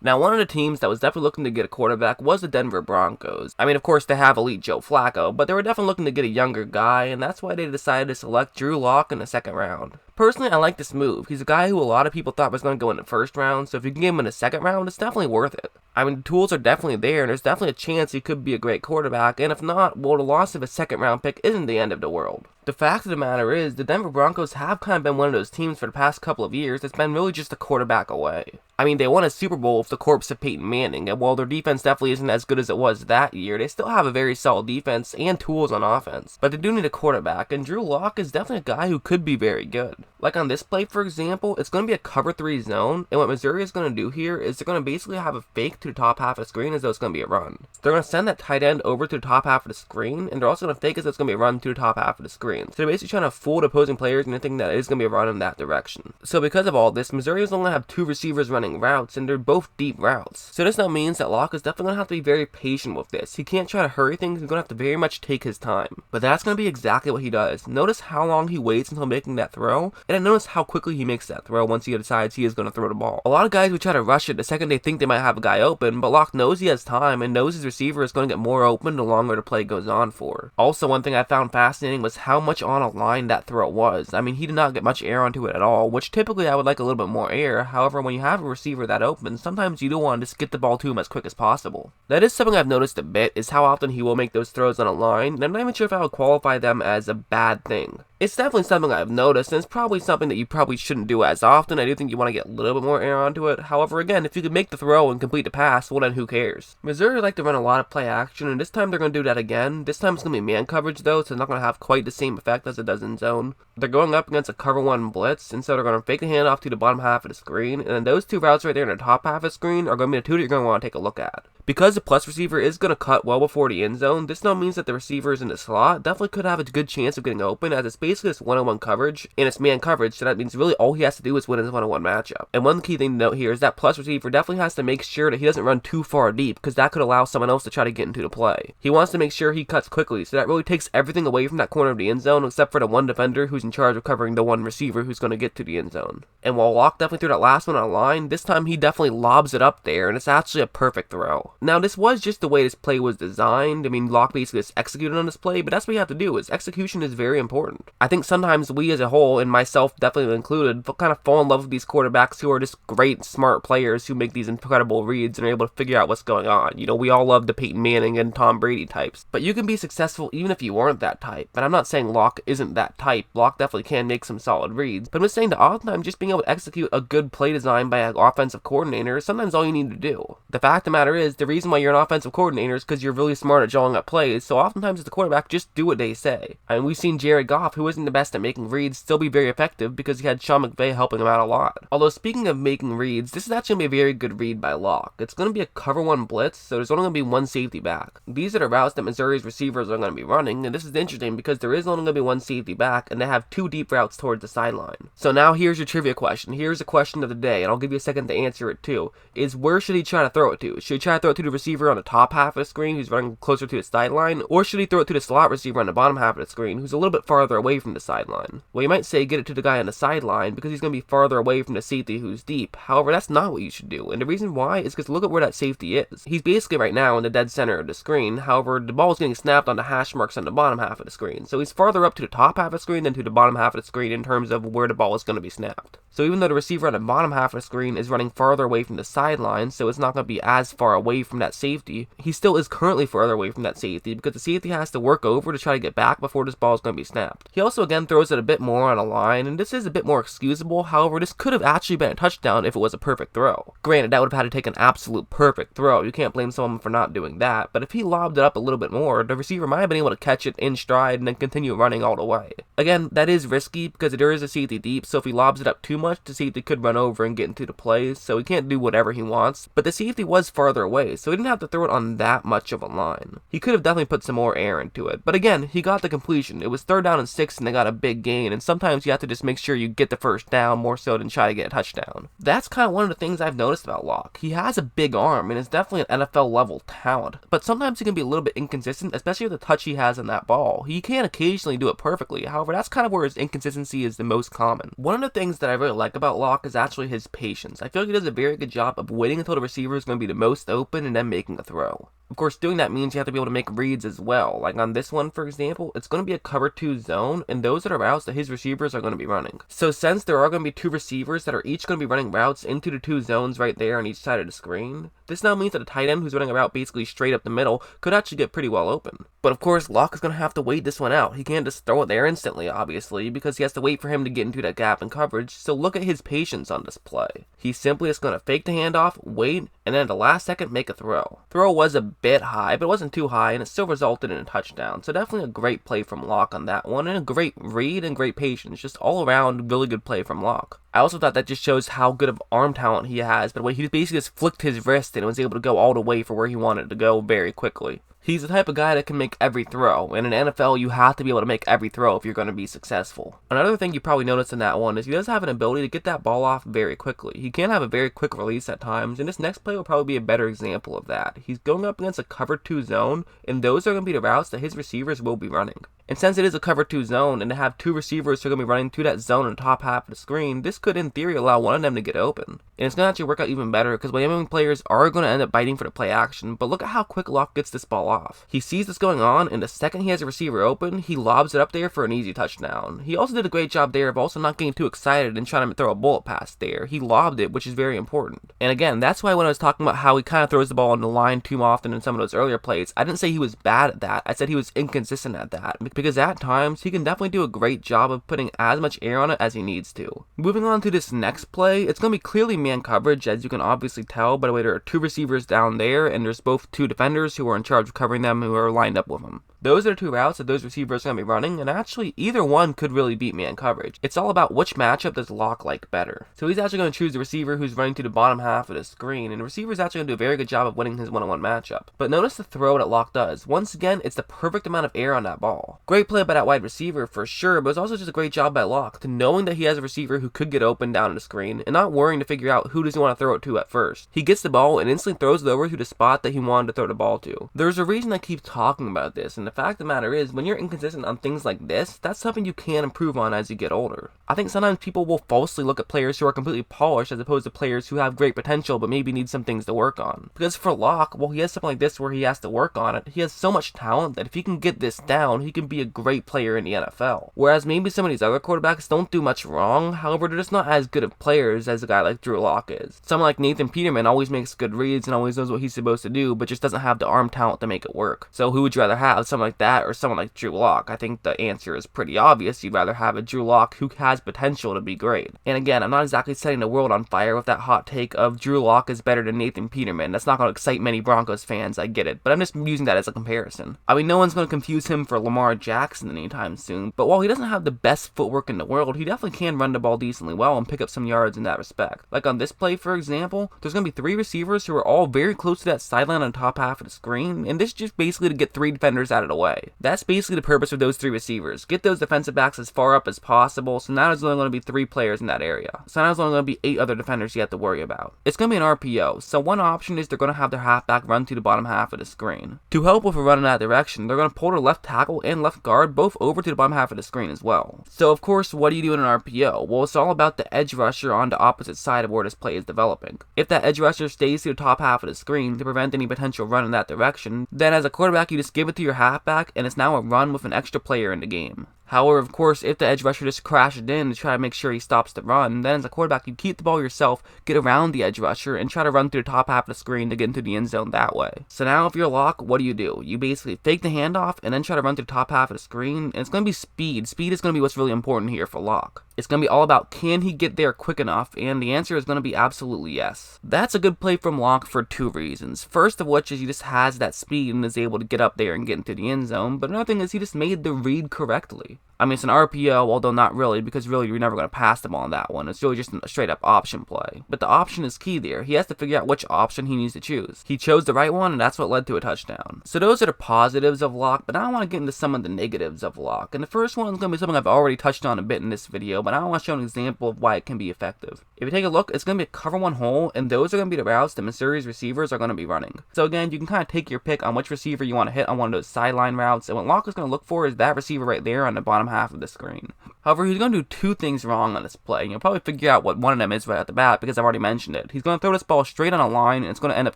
Now, one of the teams that was definitely looking to get a quarterback was the Denver Broncos. I mean, of course, they have elite Joe Flacco, but they were definitely looking to get a younger guy, and that's why they decided to select Drew Lock in the second round. Personally, I like this move. He's a guy who a lot of people thought was going to go in the first round, so if you can get him in the second round, it's definitely worth it. I mean, the tools are definitely there, and there's definitely a chance he could be a great quarterback, and if not, well, the loss of a second round pick isn't the end of the world. The fact of the matter is, the Denver Broncos have kind of been one of those teams for the past couple of years that's been really just a quarterback away. I mean, they won a Super Bowl with the corpse of Peyton Manning, and while their defense definitely isn't as good as it was that year, they still have a very solid defense and tools on offense. But they do need a quarterback, and Drew Lock is definitely a guy who could be very good. Like on this play, for example, it's going to be a cover 3 zone, and what Missouri is going to do here is they're going to basically have a fake to the top half of the screen as though it's going to be a run. They're going to send that tight end over to the top half of the screen, and they're also going to fake as though it's going to be a run to the top half of the screen. So they're basically trying to fool the opposing players into thinking that it is going to be a run in that direction. So because of all this, Missouri is only going to have 2 receivers running routes, and they're both deep routes. So this now means that Lock is definitely going to have to be very patient with this. He can't try to hurry things, he's going to have to very much take his time. But that's going to be exactly what he does. Notice how long he waits until making that throw, and then notice how quickly he makes that throw once he decides he is going to throw the ball. A lot of guys would try to rush it the second they think they might have a guy open, but Lock knows he has time and knows his receiver is going to get more open the longer the play goes on for. Also, one thing I found fascinating was how much on a line that throw was. I mean, he did not get much air onto it at all, which typically I would like a little bit more air. However, when you have a receiver that open, sometimes you do want to just get the ball to him as quick as possible. That is something I've noticed a bit, is how often he will make those throws on a line, and I'm not even sure if I would qualify them as a bad thing. It's definitely something I've noticed, and it's probably something that you probably shouldn't do as often. I do think you want to get a little bit more air onto it. However, again, if you can make the throw and complete the pass, well then who cares? Missouri like to run a lot of play action, and this time they're going to do that again. This time it's going to be man coverage though, so it's not going to have quite the same effect as it does in zone. They're going up against a cover 1 blitz, and so they're going to fake the handoff to the bottom half of the screen, and then those 2 routes right there in the top half of the screen are going to be the 2 that you're going to want to take a look at. Because the plus receiver is going to cut well before the end zone, this now means that the receivers in the slot definitely could have a good chance of getting open, as it's basically this one-on-one coverage, and it's man coverage, so that means really all he has to do is win his one-on-one matchup. And one key thing to note here is that plus receiver definitely has to make sure that he doesn't run too far deep, because that could allow someone else to try to get into the play. He wants to make sure he cuts quickly, so that really takes everything away from that corner of the end zone, except for the one defender who's in charge of covering the one receiver who's going to get to the end zone. And while Lock definitely threw that last one on a line, this time he definitely lobs it up there, and it's actually a perfect throw. Now, this was just the way this play was designed. I mean, Lock basically just executed on this play, but that's what you have to do, is execution is very important. I think sometimes we as a whole, and myself definitely included, kind of fall in love with these quarterbacks who are just great, smart players who make these incredible reads and are able to figure out what's going on. You know, we all love the Peyton Manning and Tom Brady types, but you can be successful even if you aren't that type. And I'm not saying Lock isn't that type. Lock definitely can make some solid reads, but I'm just saying that oftentimes just being able to execute a good play design by an offensive coordinator is sometimes all you need to do. The fact of the matter is, the reason why you're an offensive coordinator is because you're really smart at drawing up plays, so oftentimes as the quarterback, just do what they say. I mean, we've seen Jared Goff, who isn't the best at making reads, still be very effective because he had Sean McVay helping him out a lot. Although, speaking of making reads, this is actually going to be a very good read by Lock. It's going to be a cover 1 blitz, so there's only going to be 1 safety back. These are the routes that Missouri's receivers are going to be running, and this is interesting because there is only going to be 1 safety back, and they have 2 deep routes towards the sideline. So now here's your trivia question. Here's the question of the day, and I'll give you a second to answer it too, is where should he try to throw it to? Should he try to throw it to the receiver on the top half of the screen who's running closer to the sideline, or should he throw it to the slot receiver on the bottom half of the screen who's a little bit farther away from the sideline? Well, you might say get it to the guy on the sideline because he's going to be farther away from the safety who's deep. However, that's not what you should do, and the reason why is because look at where that safety is. He's basically right now in the dead center of the screen. However, the ball is getting snapped on the hash marks on the bottom half of the screen, so he's farther up to the top half of the screen than to the bottom half of the screen in terms of where the ball is going to be snapped. So even though the receiver on the bottom half of the screen is running farther away from the sideline, so it's not going to be as far away from that safety, he still is currently farther away from that safety because the safety has to work over to try to get back before this ball is going to be snapped. He also again throws it a bit more on a line, and this is a bit more excusable. However, this could have actually been a touchdown if it was a perfect throw. Granted, that would have had to take an absolute perfect throw. You can't blame someone for not doing that, but if he lobbed it up a little bit more, the receiver might have been able to catch it in stride and then continue running all the way. Again, that is risky because there is a safety deep, so if he lobs it up too much, the safety could run over and get into the plays, so he can't do whatever he wants. But the safety was farther away, play, so he didn't have to throw it on that much of a line. He could have definitely put some more air into it, but again, he got the completion. It was 3rd down and 6 and they got a big gain, and sometimes you have to just make sure you get the first down more so than try to get a touchdown. That's kind of one of the things I've noticed about Locke. He has a big arm and is definitely an NFL level talent, but sometimes he can be a little bit inconsistent, especially with the touch he has on that ball. He can occasionally do it perfectly, however that's kind of where his inconsistency is the most common. One of the things that I really like about Locke is actually his patience. I feel like he does a very good job of waiting until the receiver is going to be the most open and then making a throw. Of course, doing that means you have to be able to make reads as well. Like on this one, for example, it's going to be a cover 2 zone, and those are the routes that his receivers are going to be running. So since there are going to be 2 receivers that are each going to be running routes into the 2 zones right there on each side of the screen, this now means that a tight end who's running a route basically straight up the middle could actually get pretty well open. But of course, Locke is going to have to wait this one out. He can't just throw it there instantly, obviously, because he has to wait for him to get into that gap in coverage, so look at his patience on this play. He's simply just going to fake the handoff, wait, and then at the last second make a throw. Throw was a bit high, but it wasn't too high, and it still resulted in a touchdown. So definitely a great play from Locke on that one, and a great read and great patience. Just all around really good play from Locke. I also thought that just shows how good of arm talent he has, but the way he basically just flicked his wrist and was able to go all the way for where he wanted to go very quickly. He's the type of guy that can make every throw, and in NFL you have to be able to make every throw if you're going to be successful. Another thing you probably noticed in that one is he does have an ability to get that ball off very quickly. He can have a very quick release at times, and this next play will probably be a better example of that. He's going up against a cover 2 zone, and those are going to be the routes that his receivers will be running. And since it is a cover 2 zone, and to have 2 receivers who are going to be running to that zone in the top half of the screen, this could in theory allow one of them to get open. And it's going to actually work out even better, because Wyoming players are going to end up biting for the play action, but look at how quick Locke gets this ball off. He sees this going on, and the second he has a receiver open, he lobs it up there for an easy touchdown. He also did a great job there of also not getting too excited and trying to throw a bullet pass there. He lobbed it, which is very important. And again, that's why when I was talking about how he kind of throws the ball on the line too often in some of those earlier plays, I didn't say he was bad at that. I said he was inconsistent at that, because at times he can definitely do a great job of putting as much air on it as he needs to. Moving on to this next play, it's going to be clearly man coverage, as you can obviously tell by the way there are 2 receivers down there, and there's both 2 defenders who are in charge of covering them who are lined up with him. Those are the 2 routes that those receivers are going to be running, and actually either one could really beat man coverage. It's all about which matchup does Locke like better. So he's actually going to choose the receiver who's running to the bottom half of the screen, and the receiver's actually going to do a very good job of winning his one-on-one matchup. But notice the throw that Locke does. Once again, it's the perfect amount of air on that ball. Great play by that wide receiver for sure, but it's also just a great job by Locke to knowing that he has a receiver who could get open down the screen and not worrying to figure out who does he want to throw it to at first. He gets the ball and instantly throws it over to the spot that he wanted to throw the ball to. There's a reason I keep talking about this, and the fact of the matter is, when you're inconsistent on things like this, that's something you can improve on as you get older. I think sometimes people will falsely look at players who are completely polished as opposed to players who have great potential but maybe need some things to work on. Because for Locke, well, he has something like this where he has to work on it. He has so much talent that if he can get this down, he can be a great player in the NFL. Whereas maybe some of these other quarterbacks don't do much wrong, however, they're just not as good of players as a guy like Drew Lock is. Someone like Nathan Peterman always makes good reads and always knows what he's supposed to do, but just doesn't have the arm talent to make it work. So who would you rather have, someone like that or someone like Drew Lock? I think the answer is pretty obvious. You'd rather have a Drew Lock who has potential to be great. And again, I'm not exactly setting the world on fire with that hot take of Drew Lock is better than Nathan Peterman. That's not going to excite many Broncos fans, I get it, but I'm just using that as a comparison. I mean, no one's going to confuse him for Lamar Jackson anytime soon, but while he doesn't have the best footwork in the world, he definitely can run the ball decently well and pick up some yards in that respect. Like on this play, for example, there's going to be 3 receivers who are all very close to that sideline on the top half of the screen, and this is just basically to get 3 defenders out of the way. That's basically the purpose of those 3 receivers. Get those defensive backs as far up as possible, so now there's only going to be 3 players in that area. So now there's only going to be 8 other defenders you have to worry about. It's going to be an RPO, so one option is they're going to have their halfback run to the bottom half of the screen. To help with a run in that direction, they're going to pull their left tackle and left guard both over to the bottom half of the screen as well. So of course, what do you do in an RPO? Well, it's all about the edge rusher on the opposite side of where this play is developing. If that edge rusher stays to the top half of the screen to prevent any potential run in that direction, then as a quarterback you just give it to your halfback and it's now a run with an extra player in the game. However, of course, if the edge rusher just crashes in to try to make sure he stops the run, then as a quarterback, you keep the ball yourself, get around the edge rusher, and try to run through the top half of the screen to get into the end zone that way. So now if you're Locke, what do? You basically fake the handoff and then try to run through the top half of the screen, and it's going to be speed. Speed is going to be what's really important here for Locke. It's going to be all about can he get there quick enough, and the answer is going to be absolutely yes. That's a good play from Locke for 2 reasons. First of which is he just has that speed and is able to get up there and get into the end zone, but another thing is he just made the read correctly. I mean, it's an RPO, although not really, because really you're never going to pass the ball on that one. It's really just a straight up option play. But the option is key there. He has to figure out which option he needs to choose. He chose the right one, and that's what led to a touchdown. So those are the positives of Locke, but now I want to get into some of the negatives of Locke. And the first one is going to be something I've already touched on a bit in this video, but now I want to show an example of why it can be effective. If you take a look, it's going to be a cover one hole, and those are going to be the routes that Missouri's receivers are going to be running. So again, you can kind of take your pick on which receiver you want to hit on one of those sideline routes, and what Locke is going to look for is that receiver right there on the bottom half of the screen. However, he's going to do two things wrong on this play, and you'll probably figure out what one of them is right at the bat because I've already mentioned it. He's going to throw this ball straight on a line, and it's going to end up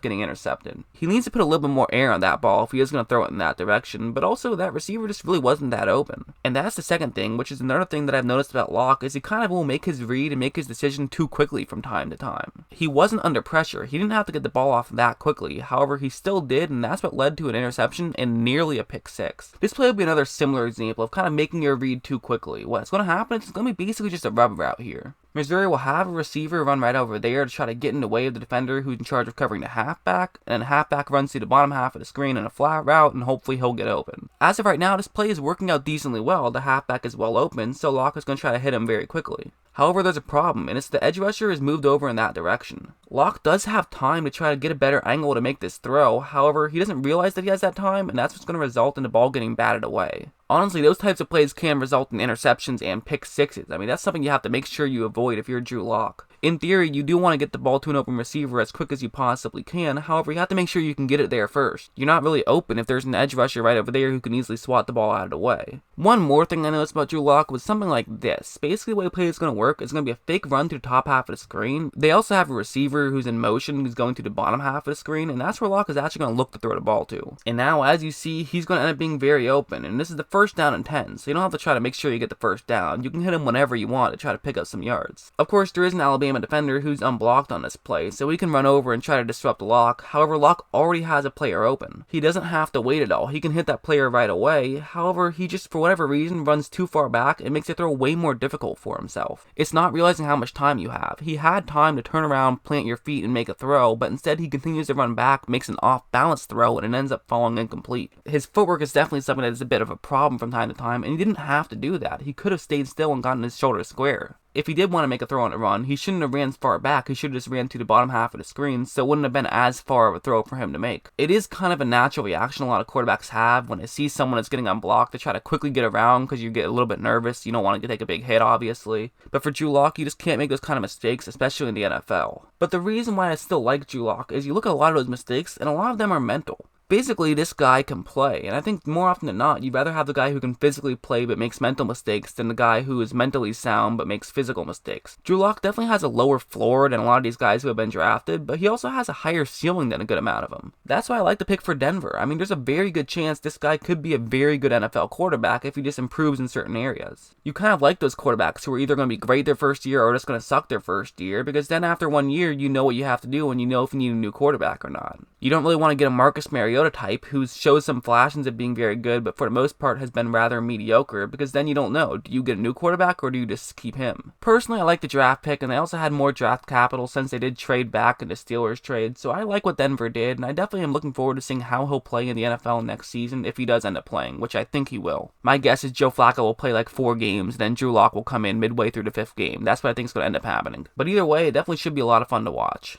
getting intercepted. He needs to put a little bit more air on that ball if he is going to throw it in that direction, but also that receiver just really wasn't that open. And that's the second thing, which is another thing that I've noticed about Locke, is he kind of will make his read and make his decision too quickly from time to time. He wasn't under pressure. He didn't have to get the ball off that quickly. However, he still did, and that's what led to an interception and nearly a pick six. This play will be another similar example of kind of making your read too quickly. What's going to happen is it's going to be basically just a rub route here. Missouri will have a receiver run right over there to try to get in the way of the defender who's in charge of covering the halfback, and then the halfback runs through the bottom half of the screen in a flat route, and hopefully he'll get open. As of right now, this play is working out decently well. The halfback is well open, so Locke is going to try to hit him very quickly. However, there's a problem, and it's the edge rusher is moved over in that direction. Locke does have time to try to get a better angle to make this throw. However, he doesn't realize that he has that time, and that's what's going to result in the ball getting batted away. Honestly, those types of plays can result in interceptions and pick sixes. I mean, that's something you have to make sure you avoid if you're Drew Locke. In theory, you do want to get the ball to an open receiver as quick as you possibly can. However, you have to make sure you can get it there first. You're not really open if there's an edge rusher right over there who can easily swat the ball out of the way. One more thing I noticed about Drew Locke was something like this. Basically, the way the play is going to work is going to be a fake run to the top half of the screen. They also have a receiver who's in motion who's going to the bottom half of the screen, and that's where Locke is actually going to look to throw the ball to. And now, as you see, he's going to end up being very open, and this is the first down and 10, so you don't have to try to make sure you get the first down. You can hit him whenever you want to try to pick up some yards. Of course, there is an Alabama defender who's unblocked on this play, so he can run over and try to disrupt Locke. However, Locke already has a player open. He doesn't have to wait at all. He can hit that player right away. However, he just, for whatever reason, runs too far back and makes the throw way more difficult for himself. It's not realizing how much time you have. He had time to turn around, plant your feet, and make a throw, but instead he continues to run back, makes an off-balance throw, and it ends up falling incomplete. His footwork is definitely something that is a bit of a problem from time to time, and he didn't have to do that. He could have stayed still and gotten his shoulder square. If he did want to make a throw on a run, he shouldn't have ran far back. He should have just ran to the bottom half of the screen, so it wouldn't have been as far of a throw for him to make. It is kind of a natural reaction a lot of quarterbacks have when they see someone that's getting unblocked to try to quickly get around because you get a little bit nervous. You don't want to take a big hit, obviously. But for Drew Locke, you just can't make those kind of mistakes, especially in the NFL. But the reason why I still like Drew Locke is you look at a lot of those mistakes, and a lot of them are mental. Basically, this guy can play, and I think more often than not, you'd rather have the guy who can physically play but makes mental mistakes than the guy who is mentally sound but makes physical mistakes. Drew Locke definitely has a lower floor than a lot of these guys who have been drafted, but he also has a higher ceiling than a good amount of them. That's why I like to pick for Denver. I mean, there's a very good chance this guy could be a very good NFL quarterback if he just improves in certain areas. You kind of like those quarterbacks who are either going to be great their first year or just going to suck their first year, because then after 1 year, you know what you have to do and you know if you need a new quarterback or not. You don't really want to get a Marcus Mariota type who shows some flashes of being very good, but for the most part has been rather mediocre, because then you don't know, do you get a new quarterback or do you just keep him? Personally, I like the draft pick, and they also had more draft capital since they did trade back in the Steelers trade, so I like what Denver did, and I definitely am looking forward to seeing how he'll play in the NFL next season if he does end up playing, which I think he will. My guess is Joe Flacco will play like 4 games, then Drew Locke will come in midway through the 5th game. That's what I think is going to end up happening. But either way, it definitely should be a lot of fun to watch.